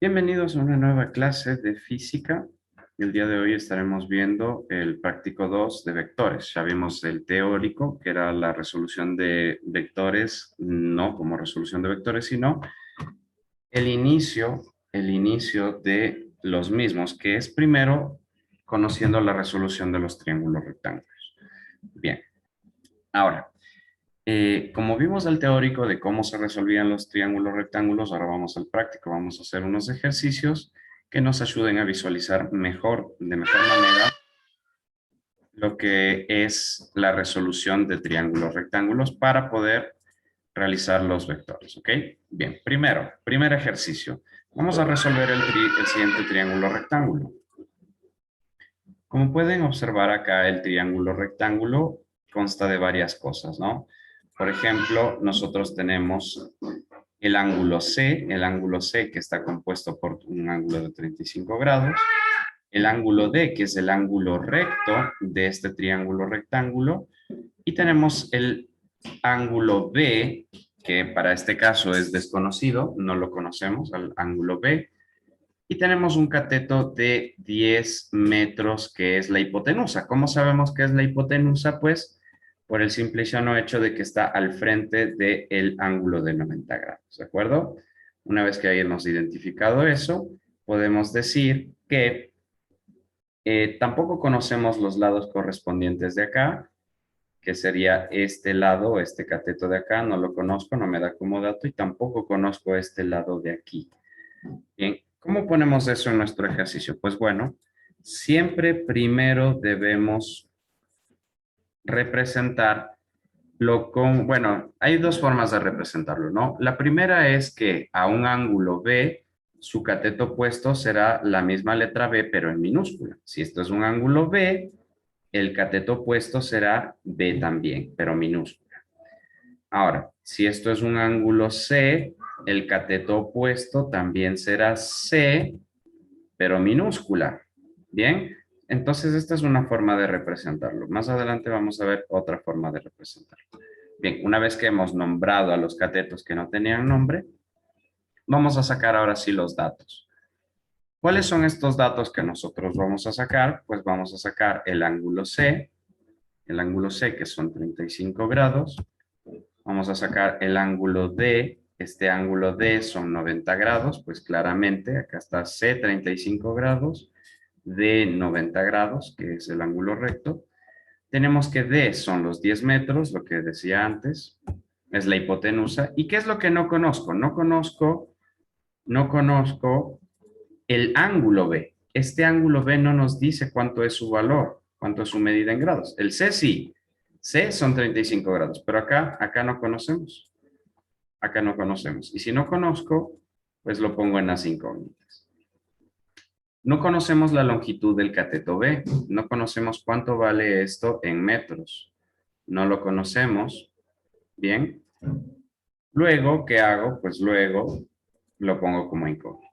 Bienvenidos a una nueva clase de física. El día de hoy estaremos viendo el práctico 2 de vectores. Ya vimos el teórico, que era la resolución de vectores, no como resolución de vectores, sino el inicio de los mismos, que es primero conociendo la resolución de los triángulos rectángulos. Bien, ahora, como vimos el teórico de cómo se resolvían los triángulos rectángulos, ahora vamos al práctico. Vamos a hacer unos ejercicios que nos ayuden a visualizar mejor, de mejor manera, lo que es la resolución de triángulos rectángulos para poder realizar los vectores, ¿ok? Bien, primer ejercicio. Vamos a resolver el siguiente triángulo rectángulo. Como pueden observar acá, el triángulo rectángulo consta de varias cosas, ¿no? Por ejemplo, nosotros tenemos el ángulo C que está compuesto por un ángulo de 35 grados, el ángulo D, que es el ángulo recto de este triángulo rectángulo, y tenemos el ángulo B, que para este caso es desconocido, no lo conocemos, el ángulo B, y tenemos un cateto de 10 metros, que es la hipotenusa. ¿Cómo sabemos que es la hipotenusa? Pues por el simple y llano hecho de que está al frente del ángulo de 90 grados, ¿de acuerdo? Una vez que hayamos identificado eso, podemos decir que tampoco conocemos los lados correspondientes de acá, que sería este lado, este cateto de acá, no lo conozco, no me da como dato, y tampoco conozco este lado de aquí. Bien, ¿cómo ponemos eso en nuestro ejercicio? Pues bueno, siempre primero debemos representar bueno, hay dos formas de representarlo, ¿no? La primera es que a un ángulo B, su cateto opuesto será la misma letra B, pero en minúscula. Si esto es un ángulo B, el cateto opuesto será B también, pero minúscula. Ahora, si esto es un ángulo C, el cateto opuesto también será C, pero minúscula. Bien, entonces esta es una forma de representarlo. Más adelante vamos a ver otra forma de representarlo. Bien, una vez que hemos nombrado a los catetos que no tenían nombre, vamos a sacar ahora sí los datos. ¿Cuáles son estos datos que nosotros vamos a sacar? Pues vamos a sacar el ángulo C que son 35 grados. Vamos a sacar el ángulo D, este ángulo D son 90 grados, pues claramente acá está C 35 grados, D 90 grados, que es el ángulo recto. Tenemos que D son los 10 metros, lo que decía antes, es la hipotenusa. ¿Y qué es lo que no conozco? No conozco el ángulo B. Este ángulo B no nos dice cuánto es su valor, cuánto es su medida en grados. El C sí. C son 35 grados, pero acá no conocemos. Acá no conocemos. Y si no conozco, pues lo pongo en las incógnitas. No conocemos la longitud del cateto B. No conocemos cuánto vale esto en metros. No lo conocemos. Bien. Luego, ¿qué hago? Pues luego lo pongo como incógnita.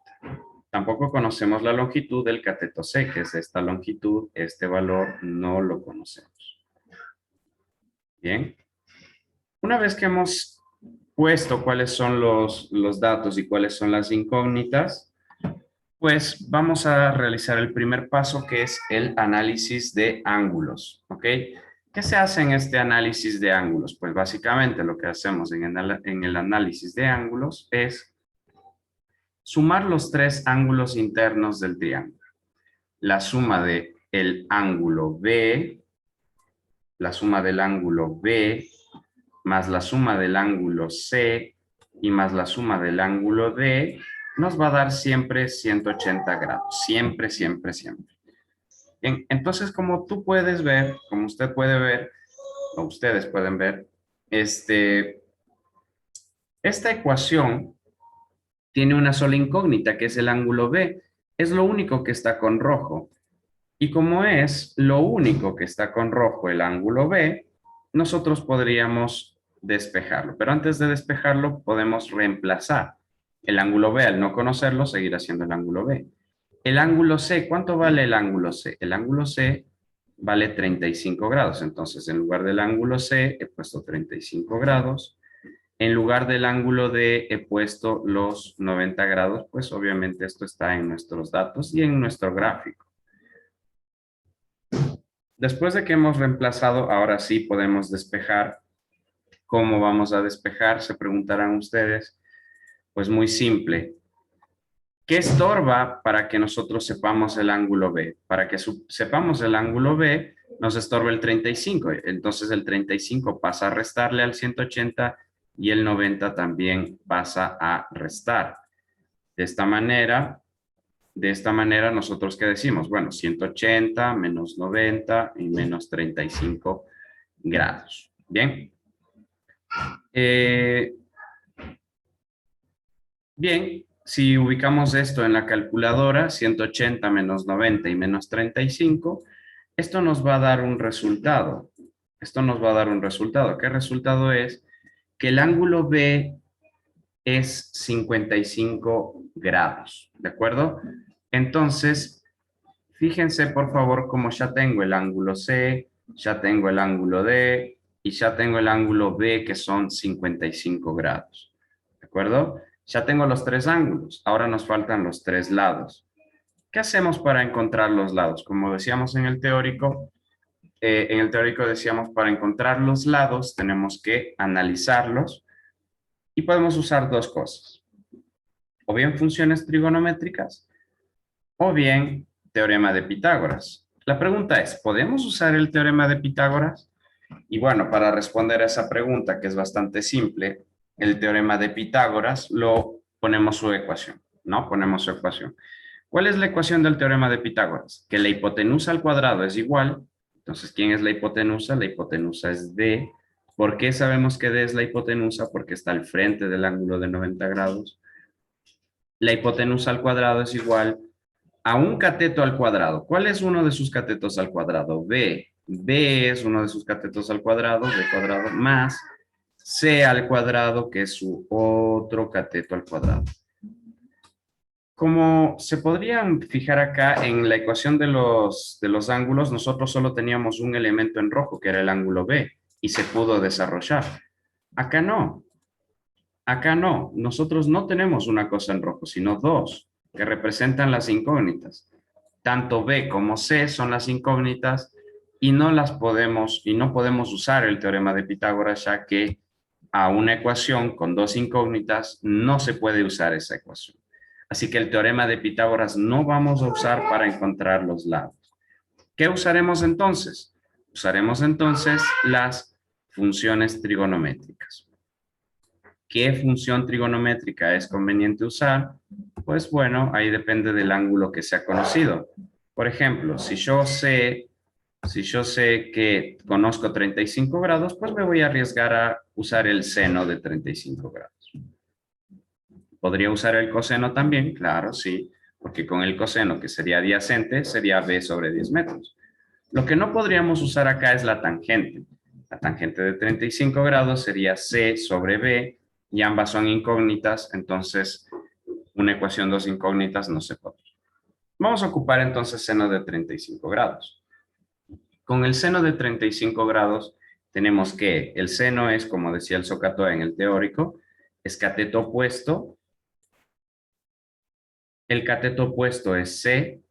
Tampoco conocemos la longitud del cateto C, que es esta longitud, este valor no lo conocemos. Bien. Una vez que hemos puesto cuáles son los datos y cuáles son las incógnitas, pues vamos a realizar el primer paso, que es el análisis de ángulos, ¿ok? ¿Qué se hace en este análisis de ángulos? Pues básicamente lo que hacemos en el análisis de ángulos es sumar los tres ángulos internos del triángulo. La suma de el ángulo B, la suma del ángulo B, más la suma del ángulo C y más la suma del ángulo D, nos va a dar siempre 180 grados. Siempre, siempre, siempre. Bien, entonces, como tú puedes ver, como usted puede ver, o ustedes pueden ver, esta ecuación tiene una sola incógnita, que es el ángulo B. Es lo único que está con rojo. Y como es lo único que está con rojo el ángulo B, nosotros podríamos despejarlo. Pero antes de despejarlo, podemos reemplazar el ángulo B. Al no conocerlo, seguirá siendo el ángulo B. El ángulo C, ¿cuánto vale el ángulo C? El ángulo C vale 35 grados. Entonces, en lugar del ángulo C, he puesto 35 grados. En lugar del ángulo D he puesto los 90 grados, pues obviamente esto está en nuestros datos y en nuestro gráfico. Después de que hemos reemplazado, ahora sí podemos despejar. ¿Cómo vamos a despejar? Se preguntarán ustedes. Pues muy simple. ¿Qué estorba para que nosotros sepamos el ángulo B? Para que sepamos el ángulo B, nos estorba el 35. Entonces el 35 pasa a restarle al 180 y el 90 también pasa a restar. De esta manera nosotros ¿qué decimos? Bueno, 180 menos 90 y menos 35 grados. Bien. Bien, si ubicamos esto en la calculadora, 180 menos 90 y menos 35, esto nos va a dar un resultado. Esto nos va a dar un resultado. ¿Qué resultado es? Que el ángulo B es 55 grados, ¿de acuerdo? Entonces, fíjense por favor cómo ya tengo el ángulo C, ya tengo el ángulo D y ya tengo el ángulo B que son 55 grados. ¿De acuerdo? Ya tengo los tres ángulos. Ahora nos faltan los tres lados. ¿Qué hacemos para encontrar los lados? Como decíamos en el teórico decíamos para encontrar los lados tenemos que analizarlos y podemos usar dos cosas. O bien funciones trigonométricas o bien teorema de Pitágoras. La pregunta es, ¿podemos usar el teorema de Pitágoras? Y bueno, para responder a esa pregunta, que es bastante simple, el teorema de Pitágoras lo ponemos su ecuación, ¿no? Ponemos su ecuación. ¿Cuál es la ecuación del teorema de Pitágoras? Que la hipotenusa al cuadrado es igual. Entonces, ¿quién es la hipotenusa? La hipotenusa es D. ¿Por qué sabemos que D es la hipotenusa? Porque está al frente del ángulo de 90 grados. La hipotenusa al cuadrado es igual a un cateto al cuadrado. ¿Cuál es uno de sus catetos al cuadrado? B. B es uno de sus catetos al cuadrado, B cuadrado, más C al cuadrado, que es su otro cateto al cuadrado. Como se podrían fijar acá en la ecuación de los ángulos, nosotros solo teníamos un elemento en rojo, que era el ángulo B, y se pudo desarrollar. Acá no. Acá no. Nosotros no tenemos una cosa en rojo, sino dos, que representan las incógnitas. Tanto B como C son las incógnitas y no podemos usar el teorema de Pitágoras, ya que a una ecuación con dos incógnitas no se puede usar esa ecuación. Así que el teorema de Pitágoras no vamos a usar para encontrar los lados. ¿Qué usaremos entonces? Usaremos entonces las funciones trigonométricas. ¿Qué función trigonométrica es conveniente usar? Pues bueno, ahí depende del ángulo que se ha conocido. Por ejemplo, si yo sé que conozco 35 grados, pues me voy a arriesgar a usar el seno de 35 grados. ¿Podría usar el coseno también? Claro, sí, porque con el coseno, que sería adyacente, sería b sobre 10 metros. Lo que no podríamos usar acá es la tangente. La tangente de 35 grados sería c sobre b, y ambas son incógnitas, entonces una ecuación dos incógnitas no se puede. Vamos a ocupar entonces seno de 35 grados. Con el seno de 35 grados tenemos que el seno es, como decía el Socatoa en el teórico, es cateto opuesto. El cateto opuesto es C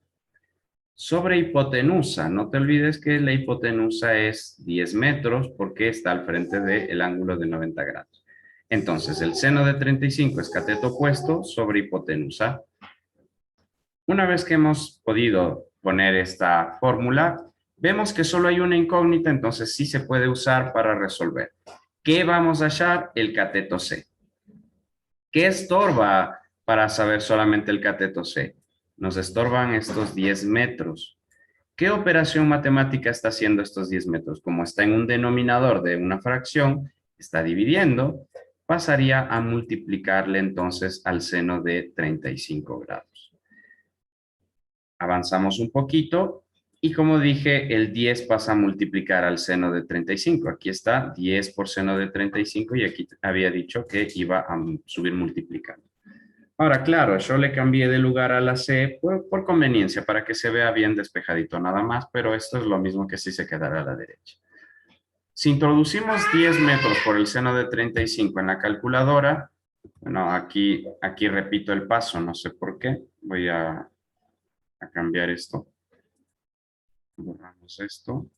sobre hipotenusa. No te olvides que la hipotenusa es 10 metros porque está al frente del ángulo de 90 grados. Entonces, el seno de 35 es cateto opuesto sobre hipotenusa. Una vez que hemos podido poner esta fórmula, vemos que solo hay una incógnita, entonces sí se puede usar para resolver. ¿Qué vamos a hallar? El cateto C. ¿Qué estorba para saber solamente el cateto C? Nos estorban estos 10 metros. ¿Qué operación matemática está haciendo estos 10 metros? Como está en un denominador de una fracción, está dividiendo, pasaría a multiplicarle entonces al seno de 35 grados. Avanzamos un poquito y como dije, el 10 pasa a multiplicar al seno de 35. Aquí está 10 por seno de 35 y aquí había dicho que iba a subir multiplicando. Ahora, claro, yo le cambié de lugar a la C por conveniencia, para que se vea bien despejadito nada más, pero esto es lo mismo que si se quedara a la derecha. Si introducimos 10 metros por el seno de 35 en la calculadora, bueno, aquí repito el paso, no sé por qué. Voy a cambiar esto. Borramos esto.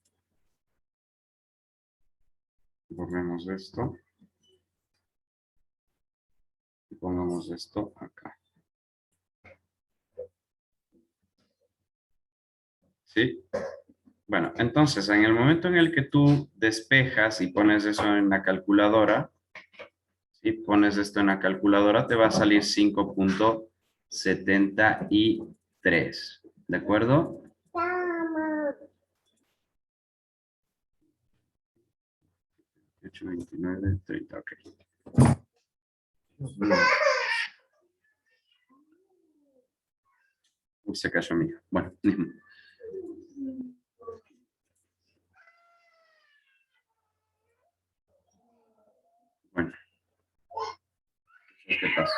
Borremos esto. Y pongamos esto acá. ¿Sí? Bueno, entonces, en el momento en el que tú despejas y pones eso en la calculadora, si pones esto en la calculadora, te va a salir 5.73. ¿De acuerdo? 8, 29, 30, ok. Uy, se cayó mi hija. Bueno, bueno, ¿qué pasa?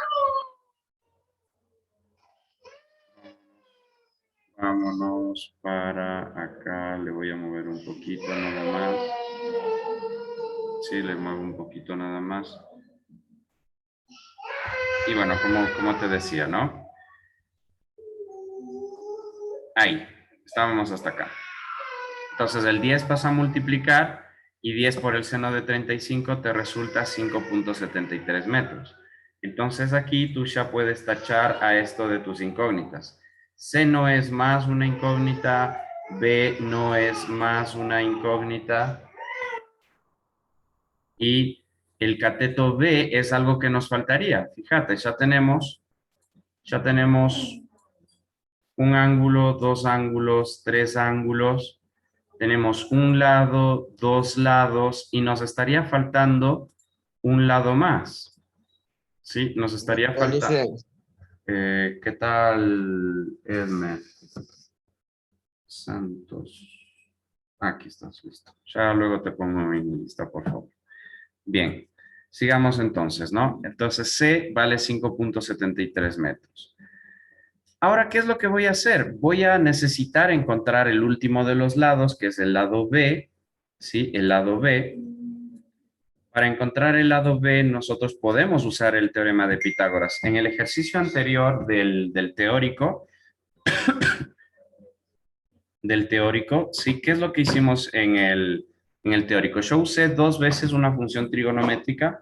Vámonos para acá. Le voy a mover un poquito nada más. Sí, le muevo un poquito nada más. Y bueno, como te decía, ¿no? Ahí, estábamos hasta acá. Entonces el 10 pasa a multiplicar y 10 por el seno de 35 te resulta 5.73 metros. Entonces aquí tú ya puedes tachar a esto de tus incógnitas. C no es más una incógnita, B no es más una incógnita y el cateto B es algo que nos faltaría. Fíjate, ya tenemos un ángulo, dos ángulos, tres ángulos. Tenemos un lado, dos lados y nos estaría faltando un lado más. ¿Sí? Nos estaría faltando. ¿Qué tal, Edmer Santos? Aquí estás, listo. Ya luego te pongo en mi lista, por favor. Bien, sigamos entonces, ¿no? Entonces C vale 5.73 metros. Ahora, ¿qué es lo que voy a hacer? Voy a necesitar encontrar el último de los lados, que es el lado B, ¿sí? El lado B. Para encontrar el lado B, nosotros podemos usar el teorema de Pitágoras. En el ejercicio anterior del teórico, ¿sí? ¿Qué es lo que hicimos en el teórico? Yo usé dos veces una función trigonométrica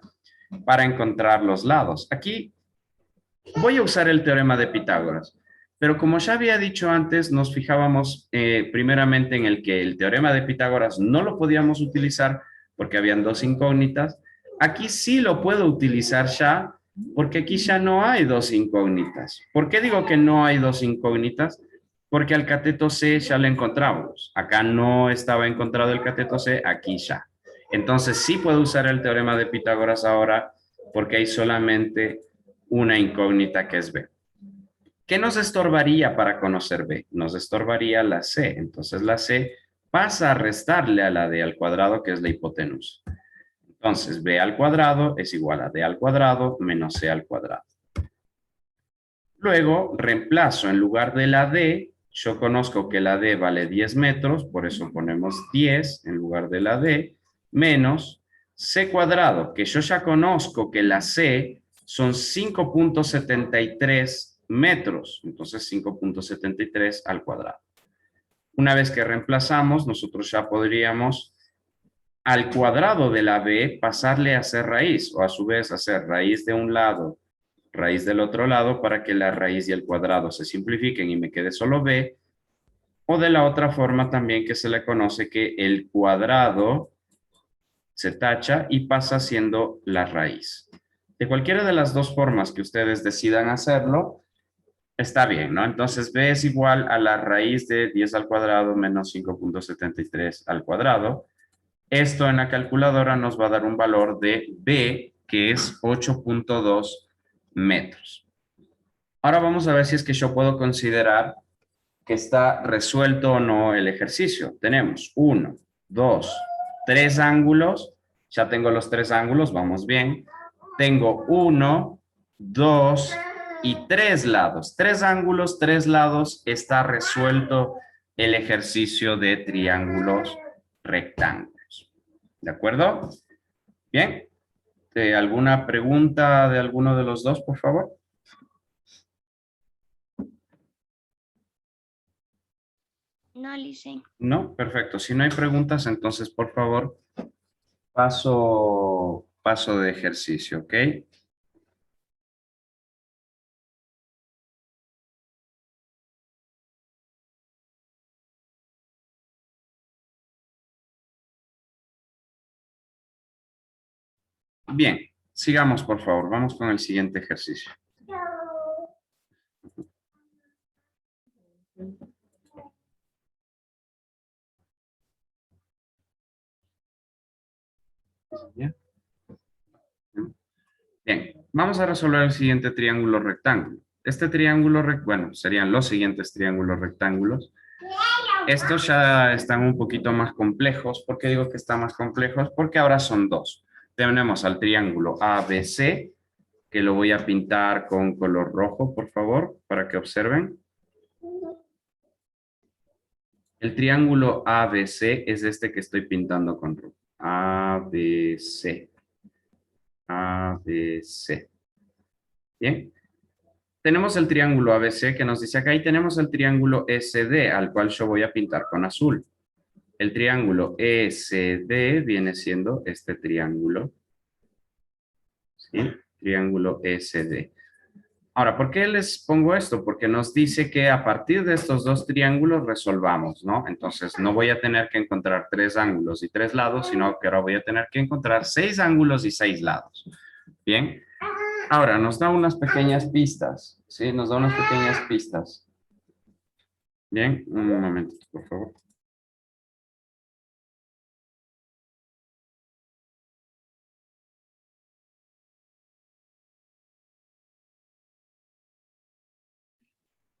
para encontrar los lados. Aquí voy a usar el teorema de Pitágoras, pero como ya había dicho antes, nos fijábamos primeramente en el que el teorema de Pitágoras no lo podíamos utilizar porque habían dos incógnitas. Aquí sí lo puedo utilizar ya, porque aquí ya no hay dos incógnitas. ¿Por qué digo que no hay dos incógnitas? Porque al cateto C ya lo encontramos. Acá no estaba encontrado el cateto C, aquí ya. Entonces sí puedo usar el teorema de Pitágoras ahora porque hay solamente una incógnita que es B. ¿Qué nos estorbaría para conocer B? Nos estorbaría la C. Entonces la C pasa a restarle a la D al cuadrado, que es la hipotenusa. Entonces B al cuadrado es igual a D al cuadrado menos C al cuadrado. Luego reemplazo en lugar de la D, yo conozco que la D vale 10 metros, por eso ponemos 10 en lugar de la D, menos C cuadrado, que yo ya conozco que la C son 5.73 metros, entonces 5.73 al cuadrado. Una vez que reemplazamos, nosotros ya podríamos al cuadrado de la B pasarle a ser raíz, o a su vez hacer raíz de un lado, raíz del otro lado, para que la raíz y el cuadrado se simplifiquen y me quede solo B, o de la otra forma también que se le conoce que el cuadrado se tacha y pasa siendo la raíz. De cualquiera de las dos formas que ustedes decidan hacerlo, está bien, ¿no? Entonces B es igual a la raíz de 10 al cuadrado menos 5.73 al cuadrado. Esto en la calculadora nos va a dar un valor de B, que es 8.2 metros. Ahora vamos a ver si es que yo puedo considerar que está resuelto o no el ejercicio. Tenemos 1, 2, 3 ángulos. Ya tengo los 3 ángulos, vamos bien. Tengo 1, 2 y 3 lados. 3 ángulos, 3 lados. Está resuelto el ejercicio de triángulos rectángulos. ¿De acuerdo? Bien. ¿Alguna pregunta de alguno de los dos, por favor? No, Licen. No, perfecto. Si no hay preguntas, entonces, por favor, paso de ejercicio, ¿ok? Bien, sigamos, por favor. Vamos con el siguiente ejercicio. Bien. Bien, vamos a resolver el siguiente triángulo rectángulo. Este triángulo, bueno, serían los siguientes triángulos rectángulos. Estos ya están un poquito más complejos. ¿Por qué digo que están más complejos? Porque ahora son dos. Tenemos al triángulo ABC, que lo voy a pintar con color rojo, por favor, para que observen. El triángulo ABC es este que estoy pintando con rojo. ABC. ABC. Bien. Tenemos el triángulo ABC que nos dice acá y tenemos el triángulo SD al cual yo voy a pintar con azul. El triángulo SD viene siendo este triángulo. ¿Sí? Triángulo SD. Ahora, ¿por qué les pongo esto? Porque nos dice que a partir de estos dos triángulos resolvamos, ¿no? Entonces, no voy a tener que encontrar 3 ángulos y 3 lados, sino que ahora voy a tener que encontrar 6 ángulos y 6 lados. Bien. Ahora, nos da unas pequeñas pistas, ¿sí? Nos da unas pequeñas pistas. Bien, un momento, por favor.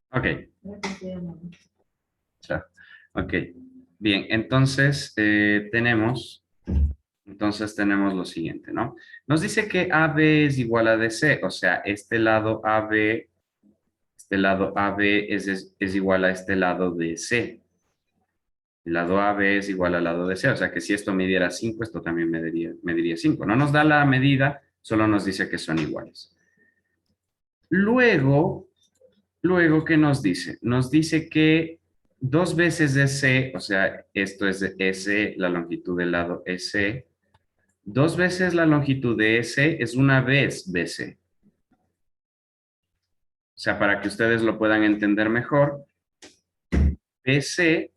Ok. Ya. Ok. Bien, entonces tenemos lo siguiente, ¿no? Nos dice que AB es igual a DC, o sea, este lado AB es igual a este lado DC. El lado AB es igual al lado DC, o sea que si esto midiera 5, esto también mediría 5. No nos da la medida, solo nos dice que son iguales. Luego, ¿qué nos dice? Nos dice que 2 veces DC, o sea, esto es de S, la longitud del lado S. 2 veces la longitud de S es una vez BC. O sea, para que ustedes lo puedan entender mejor, BC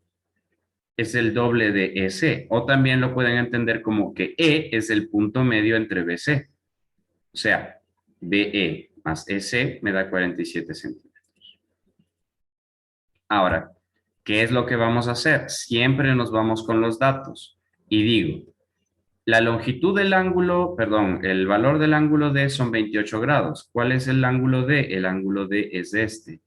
es el doble de EC, o también lo pueden entender como que E es el punto medio entre BC. O sea, BE más EC me da 47 centímetros. Ahora, ¿qué es lo que vamos a hacer? Siempre nos vamos con los datos y digo, la longitud del ángulo, perdón, el valor del ángulo D son 28 grados. ¿Cuál es el ángulo D? El ángulo D es este.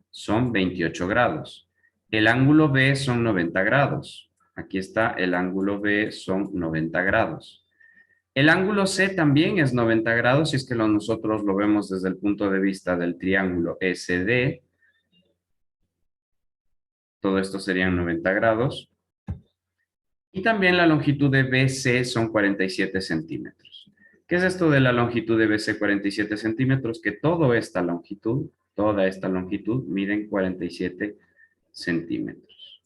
Son 28 grados. El ángulo B son 90 grados. Aquí está, el ángulo B son 90 grados. El ángulo C también es 90 grados si es que nosotros lo vemos desde el punto de vista del triángulo SD. Todo esto serían 90 grados. Y también la longitud de BC son 47 centímetros. ¿Qué es esto de la longitud de BC 47 centímetros? Que toda esta longitud miden 47 centímetros.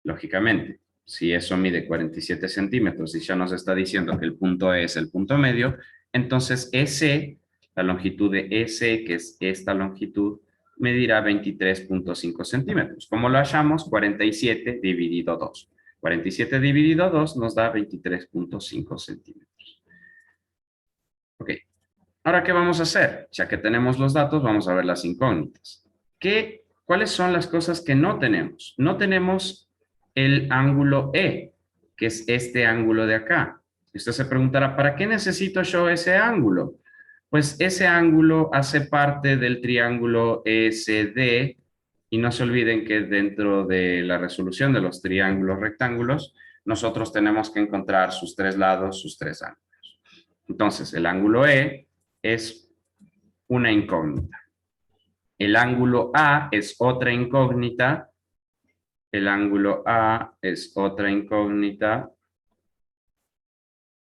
Lógicamente, si eso mide 47 centímetros y ya nos está diciendo que el punto E es el punto medio, entonces EC, la longitud de EC, que es esta longitud, medirá 23.5 centímetros. ¿Cómo lo hallamos? 47 dividido 2. 47 dividido 2 nos da 23.5 centímetros. Ok. Ahora, ¿qué vamos a hacer? Ya que tenemos los datos, vamos a ver las incógnitas. ¿Cuáles son las cosas que no tenemos? No tenemos el ángulo E, que es este ángulo de acá. Usted se preguntará, ¿para qué necesito yo ese ángulo? Pues ese ángulo hace parte del triángulo ESD y no se olviden que dentro de la resolución de los triángulos rectángulos, nosotros tenemos que encontrar sus 3 lados, sus 3 ángulos. Entonces, el ángulo E es una incógnita. El ángulo A es otra incógnita. El ángulo A es otra incógnita.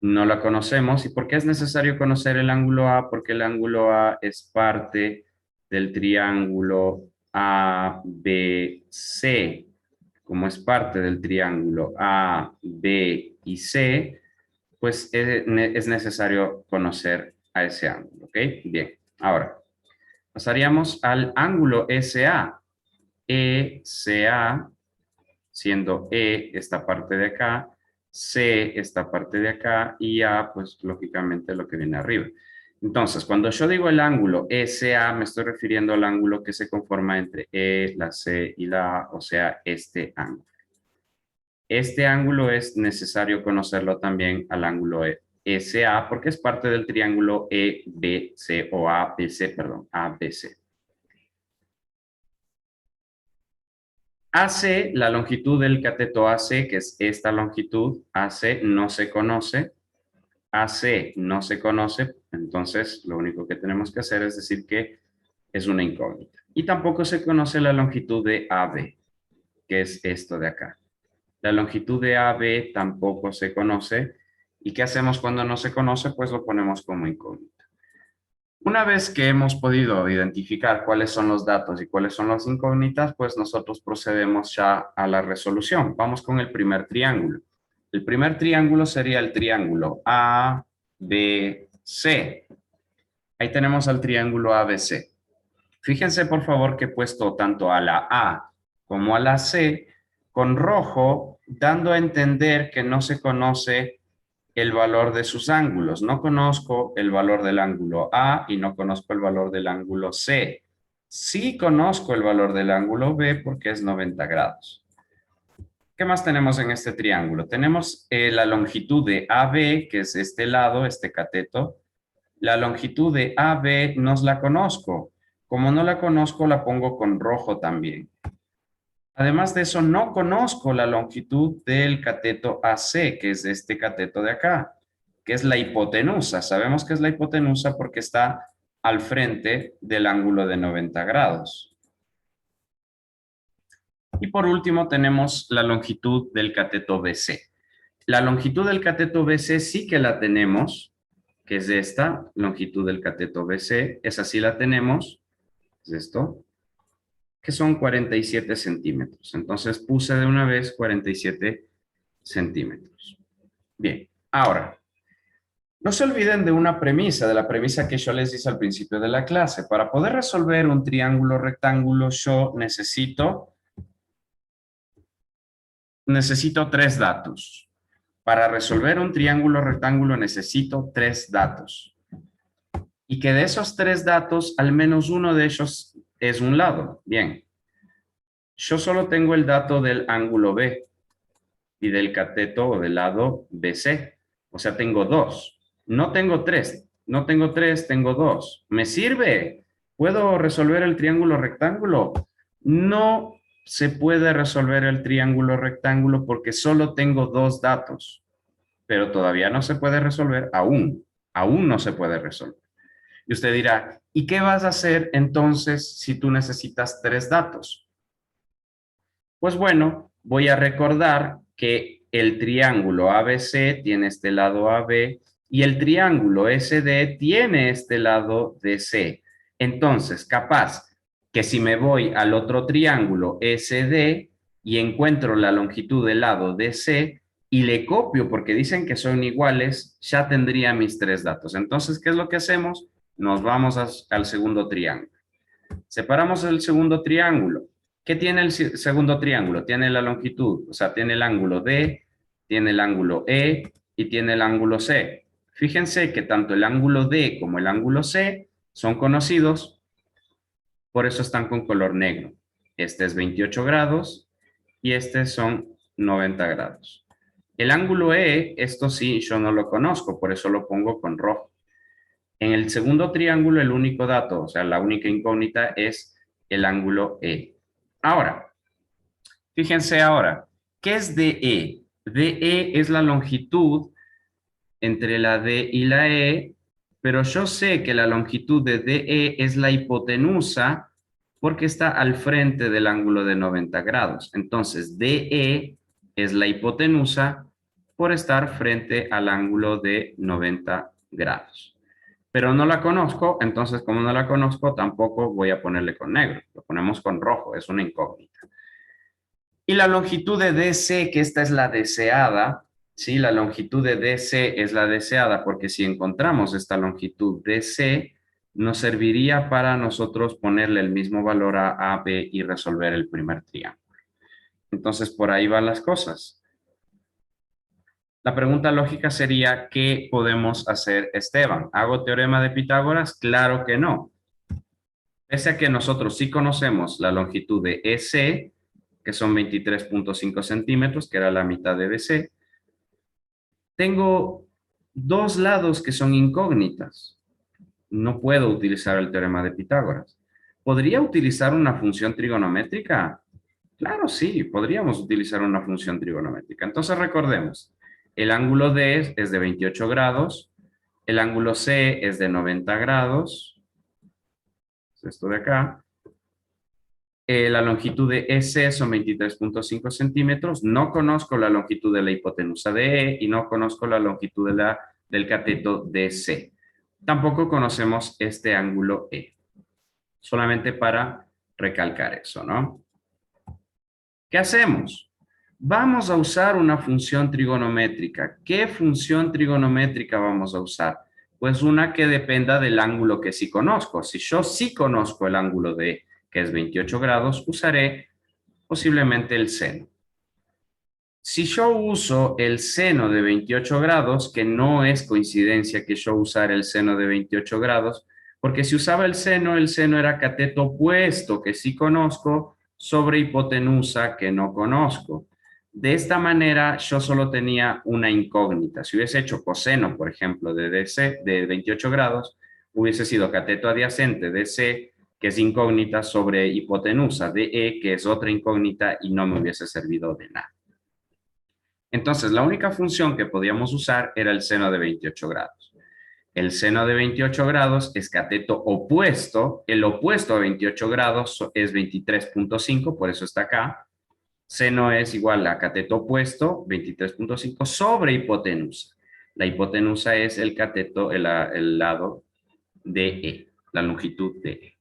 No la conocemos. ¿Y por qué es necesario conocer el ángulo A? Porque el ángulo A es parte del triángulo ABC. Como es parte del triángulo A, B y C, pues es necesario conocer a ese ángulo, ¿ok? Bien, ahora pasaríamos al ángulo SA. ECA, siendo E esta parte de acá, C esta parte de acá y A, pues lógicamente lo que viene arriba. Entonces, cuando yo digo el ángulo SA, me estoy refiriendo al ángulo que se conforma entre E, la C y la A, o sea, este ángulo. Este ángulo es necesario conocerlo también al ángulo SA porque es parte del triángulo EBC o ABC, perdón, ABC. AC, la longitud del cateto AC, que es esta longitud, AC no se conoce, AC no se conoce, entonces lo único que tenemos que hacer es decir que es una incógnita. Y tampoco se conoce la longitud de AB, que es esto de acá. La longitud de AB tampoco se conoce. ¿Y qué hacemos cuando no se conoce? Pues lo ponemos como incógnita. Una vez que hemos podido identificar cuáles son los datos y cuáles son las incógnitas, pues nosotros procedemos ya a la resolución. Vamos con el primer triángulo. El primer triángulo sería el triángulo ABC. Ahí tenemos al triángulo ABC. Fíjense por favor que he puesto tanto a la A como a la C con rojo, dando a entender que no se conoce el valor de sus ángulos. No conozco el valor del ángulo A y no conozco el valor del ángulo C. Sí conozco el valor del ángulo B porque es 90 grados. ¿Qué más tenemos en este triángulo? Tenemos la longitud de AB, que es este lado, este cateto. La longitud de AB no la conozco. Como no la conozco, la pongo con rojo también. Además de eso, no conozco la longitud del cateto AC, que es este cateto de acá, que es la hipotenusa. Sabemos que es la hipotenusa porque está al frente del ángulo de 90 grados. Y por último tenemos la longitud del cateto BC. La longitud del cateto BC sí que la tenemos, que es esta longitud del cateto BC. Esa sí la tenemos, es esto, que son 47 centímetros. Entonces puse de una vez 47 centímetros. Bien, ahora, no se olviden de una premisa, de la premisa que yo les hice al principio de la clase. Para poder resolver un triángulo rectángulo, yo necesito tres datos. Para resolver un triángulo rectángulo necesito tres datos. Y que de esos tres datos, al menos uno de ellos es un lado. Bien, yo solo tengo el dato del ángulo B y del cateto o del lado BC. O sea, tengo dos. No tengo tres. No tengo tres, tengo dos. ¿Me sirve? ¿Puedo resolver el triángulo rectángulo? No se puede resolver el triángulo rectángulo porque solo tengo dos datos. Pero todavía no se puede resolver aún. Aún no se puede resolver. Y usted dirá, ¿y qué vas a hacer entonces si tú necesitas tres datos? Pues bueno, voy a recordar que el triángulo ABC tiene este lado AB y el triángulo SD tiene este lado DC. Entonces, capaz que si me voy al otro triángulo SD y encuentro la longitud del lado DC y le copio porque dicen que son iguales, ya tendría mis tres datos. Entonces, ¿qué es lo que hacemos? Nos vamos al segundo triángulo. Separamos el segundo triángulo. ¿Qué tiene el segundo triángulo? Tiene la longitud, o sea, tiene el ángulo D, tiene el ángulo E y tiene el ángulo C. Fíjense que tanto el ángulo D como el ángulo C son conocidos, por eso están con color negro. Este es 28 grados y este son 90 grados. El ángulo E, esto sí, yo no lo conozco, por eso lo pongo con rojo. En el segundo triángulo, el único dato, o sea, la única incógnita es el ángulo E. Ahora, fíjense ahora, ¿qué es DE? DE es la longitud entre la D y la E, pero yo sé que la longitud de DE es la hipotenusa porque está al frente del ángulo de 90 grados. Entonces, DE es la hipotenusa por estar frente al ángulo de 90 grados. Pero no la conozco, entonces como no la conozco, tampoco voy a ponerle con negro. Lo ponemos con rojo, es una incógnita. Y la longitud de DC, que esta es la deseada, ¿sí? La longitud de DC es la deseada porque si encontramos esta longitud DC, nos serviría para nosotros ponerle el mismo valor a A, B y resolver el primer triángulo. Entonces, por ahí van las cosas. La pregunta lógica sería, ¿qué podemos hacer, Esteban? ¿Hago teorema de Pitágoras? Claro que no. Pese a que nosotros sí conocemos la longitud de EC, que son 23.5 centímetros, que era la mitad de BC, tengo dos lados que son incógnitas. No puedo utilizar el teorema de Pitágoras. ¿Podría utilizar una función trigonométrica? Claro, sí, podríamos utilizar una función trigonométrica. Entonces recordemos, el ángulo D es de 28 grados, el ángulo C es de 90 grados, es esto de acá. La longitud de EC son 23.5 centímetros. No conozco la longitud de la hipotenusa de E y no conozco la longitud del cateto DC. Tampoco conocemos este ángulo E. Solamente para recalcar eso, ¿no? ¿Qué hacemos? Vamos a usar una función trigonométrica. ¿Qué función trigonométrica vamos a usar? Pues una que dependa del ángulo que sí conozco. Si yo sí conozco el ángulo de que es 28 grados, usaré posiblemente el seno. Si yo uso el seno de 28 grados, que no es coincidencia que yo usara el seno de 28 grados, porque si usaba el seno era cateto opuesto, que sí conozco, sobre hipotenusa, que no conozco. De esta manera, yo solo tenía una incógnita. Si hubiese hecho coseno, por ejemplo, de DC, de 28 grados, hubiese sido cateto adyacente de C, que es incógnita, sobre hipotenusa de E, que es otra incógnita, y no me hubiese servido de nada. Entonces, la única función que podíamos usar era el seno de 28 grados. El seno de 28 grados es cateto opuesto. El opuesto a 28 grados es 23.5, por eso está acá. Seno es igual a cateto opuesto, 23.5, sobre hipotenusa. La hipotenusa es el cateto, el lado de E, la longitud de E.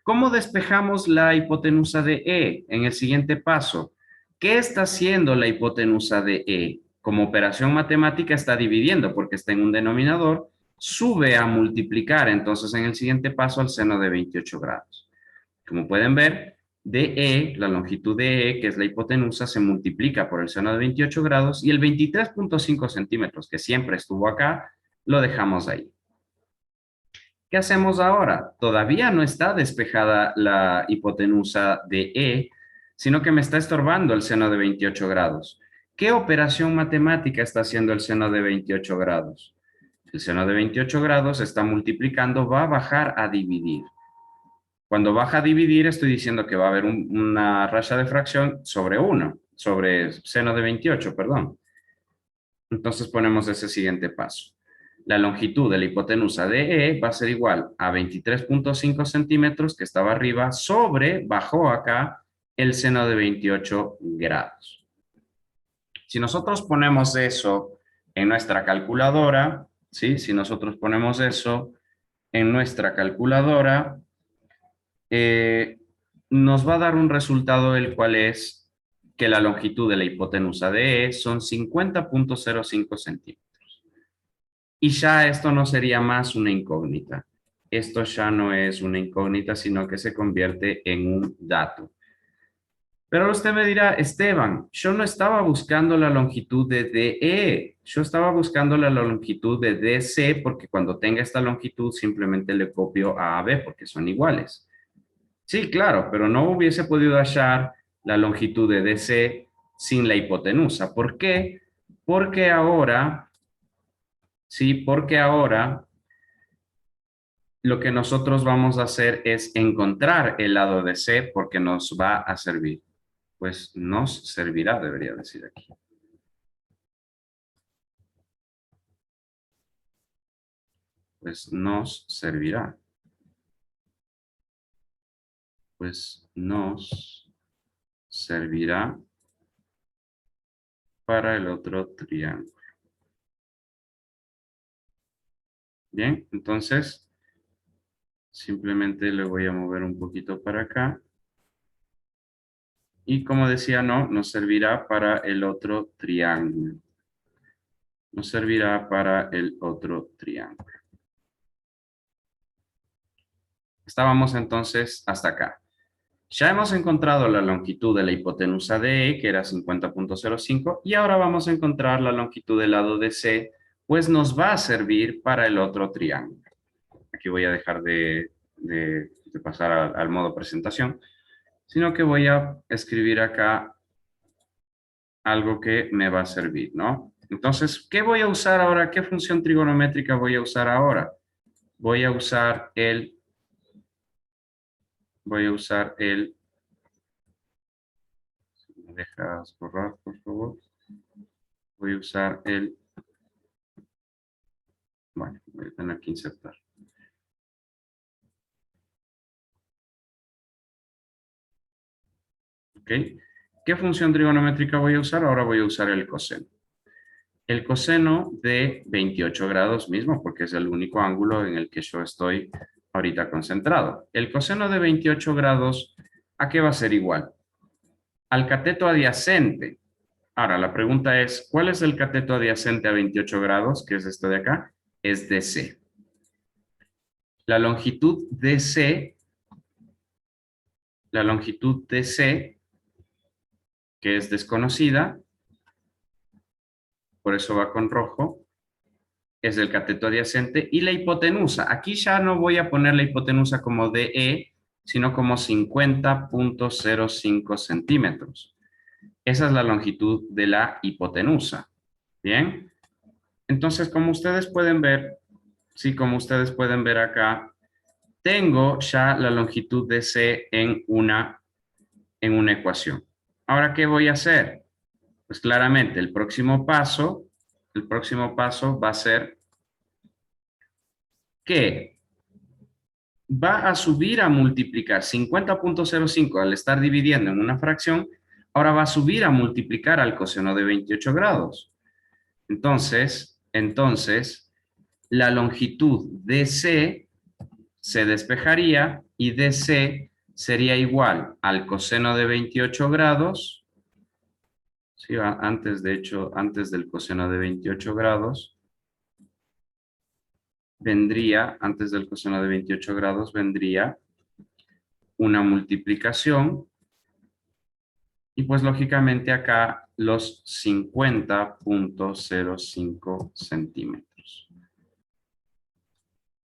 ¿Cómo despejamos la hipotenusa de E? En el siguiente paso, ¿qué está haciendo la hipotenusa de E? Como operación matemática está dividiendo porque está en un denominador, sube a multiplicar entonces en el siguiente paso al seno de 28 grados. Como pueden ver, DE, la longitud de E, que es la hipotenusa, se multiplica por el seno de 28 grados y el 23.5 centímetros, que siempre estuvo acá, lo dejamos ahí. ¿Qué hacemos ahora? Todavía no está despejada la hipotenusa de E, sino que me está estorbando el seno de 28 grados. ¿Qué operación matemática está haciendo el seno de 28 grados? El seno de 28 grados está multiplicando, va a bajar a dividir. Cuando baja a dividir, estoy diciendo que va a haber una raya de fracción sobre 1, sobre seno de 28, perdón. Entonces ponemos ese siguiente paso. La longitud de la hipotenusa de E va a ser igual a 23.5 centímetros que estaba arriba sobre, bajó acá, el seno de 28 grados. Si nosotros ponemos eso en nuestra calculadora, ¿sí? Si nosotros ponemos eso en nuestra calculadora, nos va a dar un resultado el cual es que la longitud de la hipotenusa de E son 50.05 centímetros. Y ya esto no sería más una incógnita. Esto ya no es una incógnita, sino que se convierte en un dato. Pero usted me dirá, Esteban, yo no estaba buscando la longitud de DE, yo estaba buscando la longitud de DC porque cuando tenga esta longitud simplemente le copio a AB porque son iguales. Sí, claro, pero no hubiese podido hallar la longitud de DC sin la hipotenusa. ¿Por qué? Porque ahora, sí, porque ahora lo que nosotros vamos a hacer es encontrar el lado de C porque nos va a servir. Pues nos servirá, debería decir aquí. Pues nos servirá. Pues nos servirá para el otro triángulo. Bien, entonces simplemente le voy a mover un poquito para acá. Y como decía, no, nos servirá para el otro triángulo. Nos servirá para el otro triángulo. Estábamos entonces hasta acá. Ya hemos encontrado la longitud de la hipotenusa de E, que era 50.05, y ahora vamos a encontrar la longitud del lado de C, pues nos va a servir para el otro triángulo. Aquí voy a dejar de pasar al modo presentación, sino que voy a escribir acá algo que me va a servir, ¿no? Entonces, ¿qué voy a usar ahora? ¿Qué función trigonométrica voy a usar ahora? Voy a usar ¿me dejas borrar, por favor? Voy a usar bueno, voy a tener que insertar. ¿Ok? ¿Qué función trigonométrica voy a usar? Ahora voy a usar el coseno. El coseno de 28 grados mismo, porque es el único ángulo en el que yo estoy ahorita concentrado. El coseno de 28 grados, ¿a qué va a ser igual? Al cateto adyacente. Ahora, la pregunta es, ¿cuál es el cateto adyacente a 28 grados? Que es este de acá. Es DC. La longitud DC, que es desconocida, por eso va con rojo, es el cateto adyacente, y la hipotenusa. Aquí ya no voy a poner la hipotenusa como DE, sino como 50.05 centímetros. Esa es la longitud de la hipotenusa. ¿Bien? Entonces, como ustedes pueden ver, sí, como ustedes pueden ver acá, tengo ya la longitud de C en una ecuación. Ahora, ¿qué voy a hacer? Pues claramente el próximo paso va a ser que va a subir a multiplicar 50.05 al estar dividiendo en una fracción, ahora va a subir a multiplicar al coseno de 28 grados. Entonces, la longitud de C se despejaría y DC sería igual al coseno de 28 grados, sí, antes del coseno de 28 grados, antes del coseno de 28 grados, vendría una multiplicación y pues lógicamente acá los 50.05 centímetros.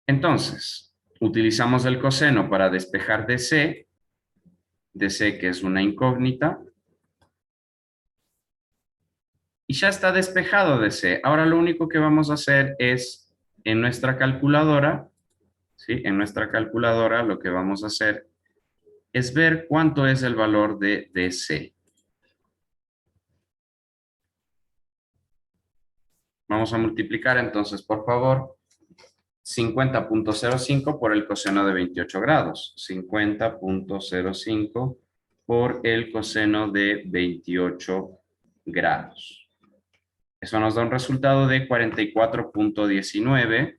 Entonces, utilizamos el coseno para despejar DC que es una incógnita, y ya está despejado DC. Ahora lo único que vamos a hacer es, en nuestra calculadora, ¿sí? En nuestra calculadora lo que vamos a hacer es ver cuánto es el valor de DC. Vamos a multiplicar entonces, por favor, 50.05 por el coseno de 28 grados. 50.05 por el coseno de 28 grados. Eso nos da un resultado de 44.19.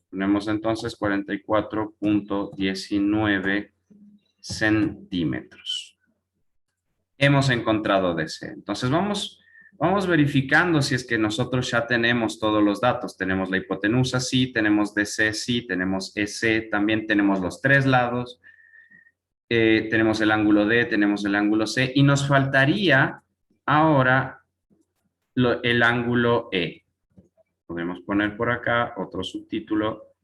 Ponemos entonces 44.19 centímetros. Hemos encontrado DC. Entonces vamos verificando si es que nosotros ya tenemos todos los datos. Tenemos la hipotenusa, sí, tenemos DC, sí, tenemos EC, también tenemos los tres lados, tenemos el ángulo D, tenemos el ángulo C, y nos faltaría ahora el ángulo E. Podemos poner por acá otro subtítulo.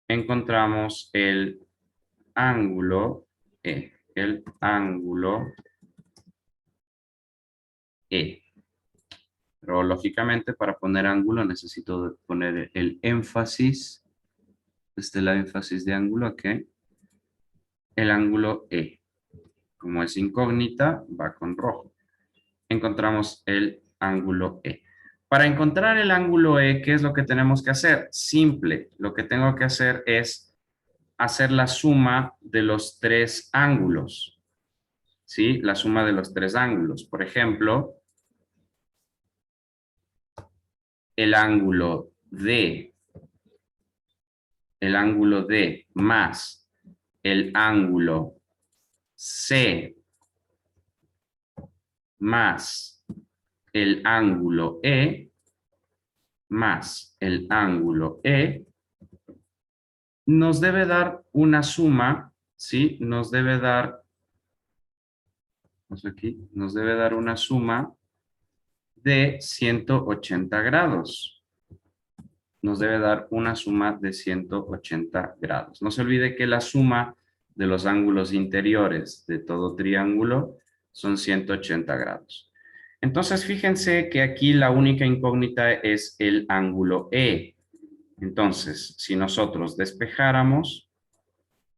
Encontramos el ángulo E. El ángulo E. Pero lógicamente para poner ángulo necesito poner el énfasis. Este es el énfasis de ángulo, ¿ok? El ángulo E. Como es incógnita, va con rojo. Encontramos el ángulo E. Para encontrar el ángulo E, ¿qué es lo que tenemos que hacer? Simple. Lo que tengo que hacer es hacer la suma de los tres ángulos. ¿sí? La suma de los tres ángulos. Por ejemplo, el ángulo D más el ángulo C más el ángulo E más el ángulo E nos debe dar una suma, ¿sí? Nos debe dar, aquí, nos debe dar una suma de 180 grados. Nos debe dar una suma de 180 grados. No se olvide que la suma de los ángulos interiores de todo triángulo son 180 grados. Entonces, fíjense que aquí la única incógnita es el ángulo E. Entonces, si nosotros despejáramos,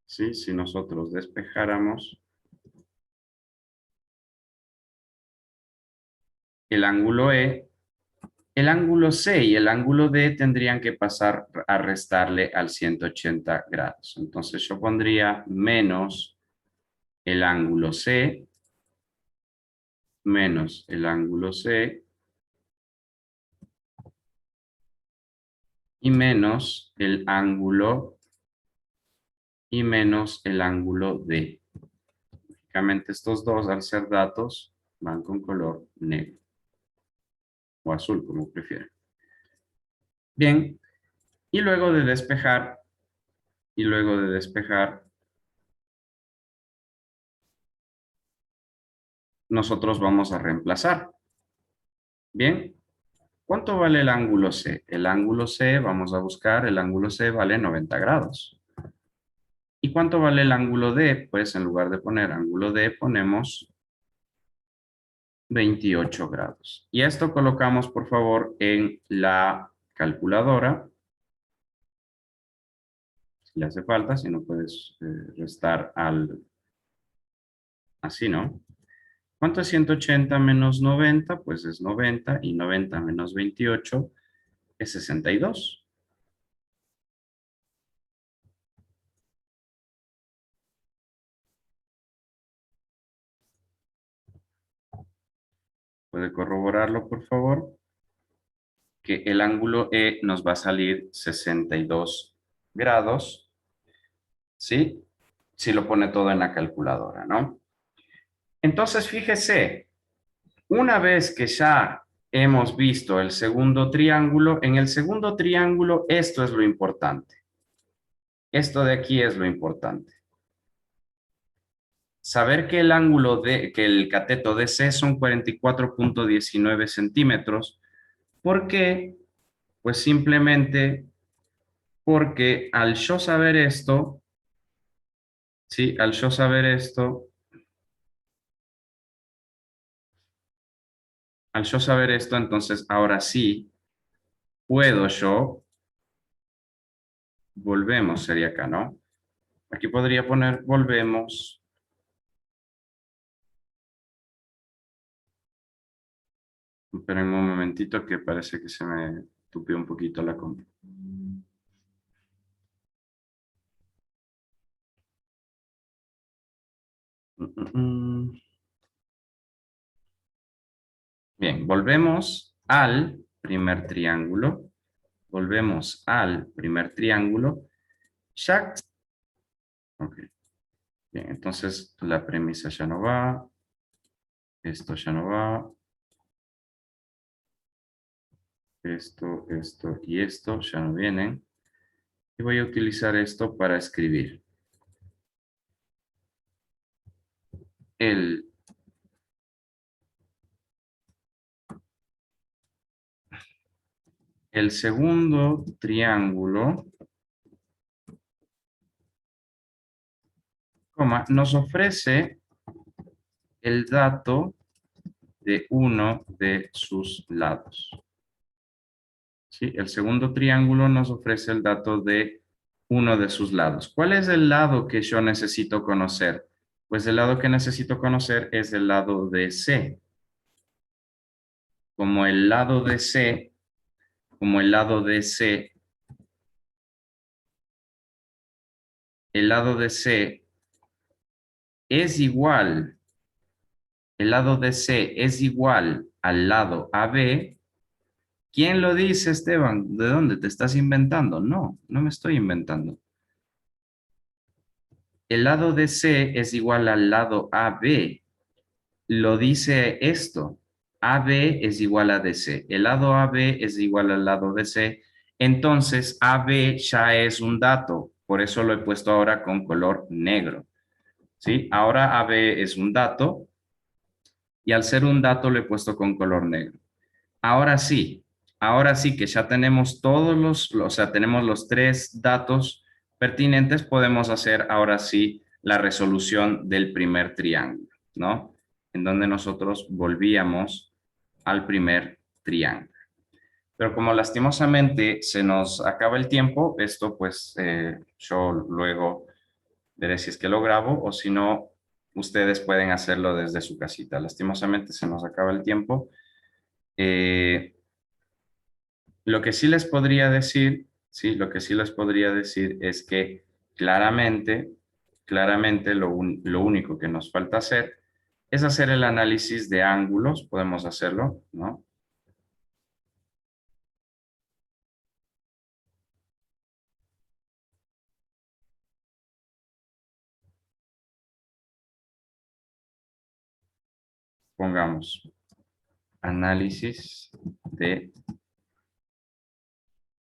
¿sí? Si nosotros despejáramos el ángulo E, el ángulo C y el ángulo D tendrían que pasar a restarle al 180 grados. Entonces yo pondría menos el ángulo C, menos el ángulo C, y menos el ángulo, y menos el ángulo D. Lógicamente estos dos, al ser datos, van con color negro o azul, como prefieran. Bien, y luego de despejar, nosotros vamos a reemplazar. Bien, ¿cuánto vale el ángulo C? El ángulo C, vamos a buscar, el ángulo C vale 90 grados. ¿Y cuánto vale el ángulo D? Pues en lugar de poner ángulo D, ponemos 28 grados. Y esto colocamos, por favor, en la calculadora. Si le hace falta, si no puedes restar así, ¿no? ¿Cuánto es 180 menos 90? Pues es 90 y 90 menos 28 es 62. ¿Puede corroborarlo, por favor? Que el ángulo E nos va a salir 62 grados, ¿sí? Si lo pone todo en la calculadora, ¿no? Entonces, fíjese, una vez que ya hemos visto el segundo triángulo, en el segundo triángulo esto es lo importante. Esto de aquí es lo importante. Saber que el ángulo que el cateto DC son 44.19 centímetros. ¿Por qué? Pues simplemente porque al yo saber esto, ¿sí? Al yo saber esto, entonces ahora sí puedo yo, volvemos sería acá, ¿no? Aquí podría poner volvemos. Esperen un momentito que parece que se me tupió un poquito la compu. Bien, volvemos al primer triángulo. Volvemos al primer triángulo. Ya. Ok. Bien, entonces la premisa ya no va. Esto ya no va. Esto y esto ya no vienen. Y voy a utilizar esto para escribir. El segundo triángulo, nos ofrece el dato de uno de sus lados. ¿Sí? El segundo triángulo nos ofrece el dato de uno de sus lados. ¿Cuál es el lado que yo necesito conocer? Pues el lado que necesito conocer es el lado de C. Como el lado de C, el lado de C es igual el lado DC es igual al lado AB, ¿quién lo dice, Esteban? ¿De dónde te estás inventando? No, no me estoy inventando. El lado DC es igual al lado AB. Lo dice esto. AB es igual a DC. El lado AB es igual al lado DC. Entonces, AB ya es un dato. Por eso lo he puesto ahora con color negro. ¿Sí? Ahora AB es un dato y al ser un dato lo he puesto con color negro. Ahora sí que ya tenemos o sea, tenemos los tres datos pertinentes, podemos hacer ahora sí la resolución del primer triángulo, ¿no? En donde nosotros volvíamos al primer triángulo. Pero como lastimosamente se nos acaba el tiempo, esto pues yo luego veré si es que lo grabo o si no, ustedes pueden hacerlo desde su casita. Lastimosamente se nos acaba el tiempo. Lo que sí les podría decir, sí, lo que sí les podría decir es que claramente lo único que nos falta hacer es hacer el análisis de ángulos. Podemos hacerlo, ¿no? Pongamos de,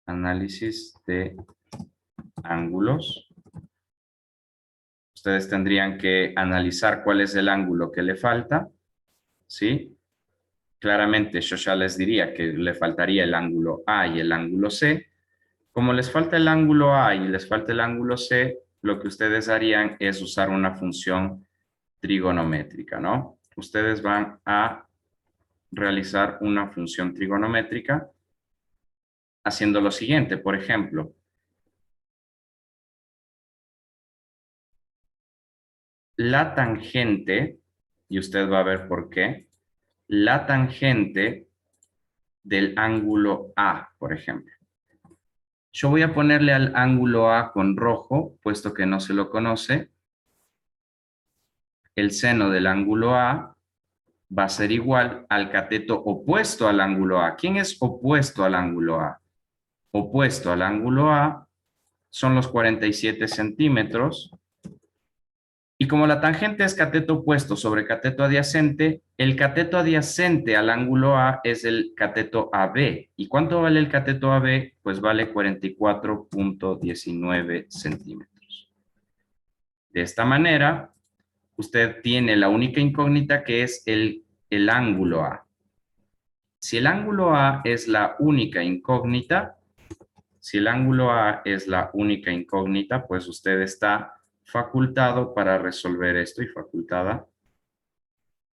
análisis de ángulos. Ustedes tendrían que analizar cuál es el ángulo que le falta, ¿sí? Claramente yo ya les diría que le faltaría el ángulo A y el ángulo C. Como les falta el ángulo A y les falta el ángulo C, lo que ustedes harían es usar una función trigonométrica, ¿no? Ustedes van a realizar una función trigonométrica haciendo lo siguiente, por ejemplo, la tangente, y usted va a ver por qué, la tangente del ángulo A, por ejemplo. Yo voy a ponerle al ángulo A con rojo, puesto que no se lo conoce. El seno del ángulo A va a ser igual al cateto opuesto al ángulo A. ¿Quién es opuesto al ángulo A? Opuesto al ángulo A son los 47 centímetros. Y como la tangente es cateto opuesto sobre cateto adyacente, el cateto adyacente al ángulo A es el cateto AB. ¿Y cuánto vale el cateto AB? Pues vale 44.19 centímetros. De esta manera, usted tiene la única incógnita que es el ángulo A. Si el ángulo A es la única incógnita, si el ángulo A es la única incógnita, pues usted está facultado para resolver esto y facultada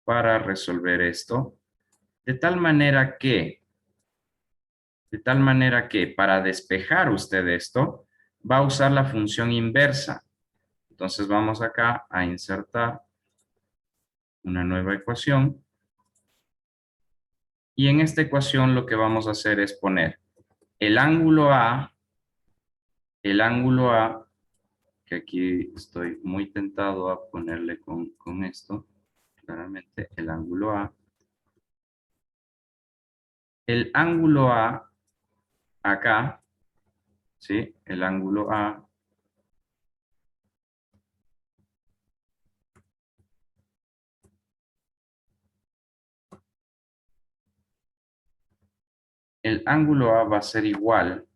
para resolver esto, de tal manera que para despejar usted esto, va a usar la función inversa. Entonces vamos acá a insertar una nueva ecuación. Y en esta ecuación lo que vamos a hacer es poner el ángulo A, que aquí estoy muy tentado a ponerle con esto, claramente el ángulo A. El ángulo A acá, ¿sí? El ángulo A va a ser igual.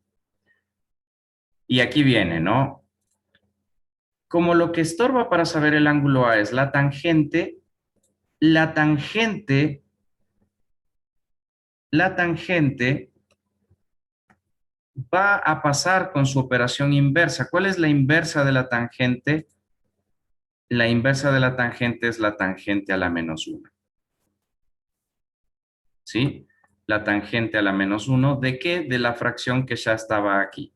Y aquí viene, ¿no? Como lo que estorba para saber el ángulo A es la tangente, la tangente va a pasar con su operación inversa. ¿Cuál es la inversa de la tangente? La inversa de la tangente es la tangente a la menos 1. ¿Sí? La tangente a la menos 1, ¿de qué? De la fracción que ya estaba aquí,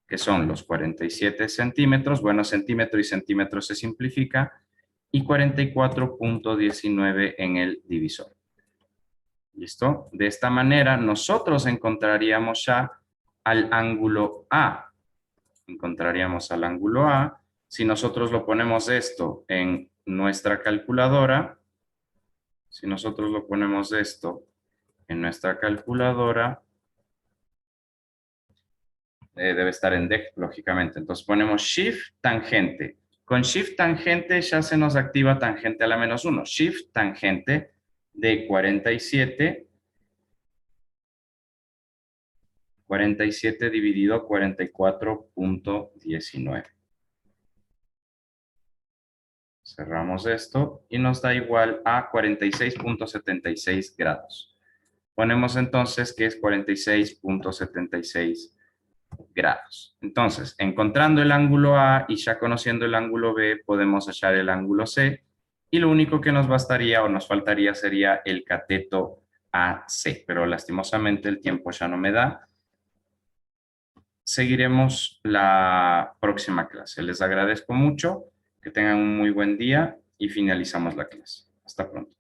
que son los 47 centímetros. Bueno, centímetro y centímetro se simplifica, y 44.19 en el divisor. ¿Listo? De esta manera nosotros encontraríamos ya al ángulo A. Encontraríamos al ángulo A. Si nosotros lo ponemos esto en nuestra calculadora, Si nosotros lo ponemos esto en nuestra calculadora, debe estar en DEC, lógicamente. Entonces ponemos Shift tangente. Con Shift tangente ya se nos activa tangente a la menos 1. Shift tangente de 47. 47 dividido 44.19. Cerramos esto y nos da igual a 46.76 grados. Ponemos entonces que es 46.76 grados. Entonces, encontrando el ángulo A y ya conociendo el ángulo B, podemos hallar el ángulo C y lo único que nos bastaría o nos faltaría sería el cateto AC, pero lastimosamente el tiempo ya no me da. Seguiremos la próxima clase. Les agradezco mucho, que tengan un muy buen día y finalizamos la clase. Hasta pronto.